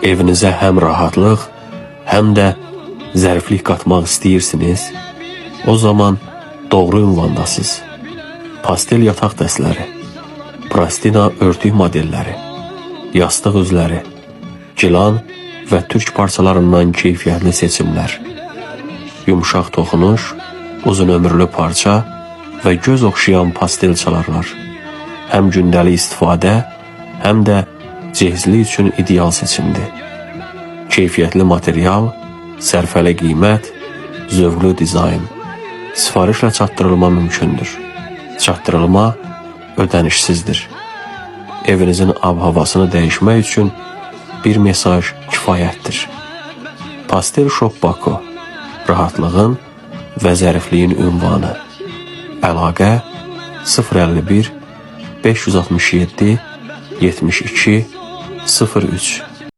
Evinizə həm rahatlıq, həm də zəriflik qatmaq istəyirsiniz, o zaman doğru ünvandasınız. Pastel yataq dəstləri, plastina örtük modelləri, yastıq üzləri, gilan və türk parçalarından keyfiyyətli seçimlər, yumuşaq toxunuş, uzun ömürlü parça və göz oxşayan pastel çalarlar. Həm gündəlik istifadə, həm də cehizlik üçün ideal seçimdir. Keyfiyyətli material, sərfəli qiymət, zövqlü dizayn. Sifarişlə çatdırılma mümkündür. Çatdırılma ödənişsizdir. Evinizin ab-havasını dəyişmək üçün bir mesaj kifayətdir. Pastel Shop Bako, rahatlığın və zərifliyin ünvanı. Əlaqə 051 567 72 03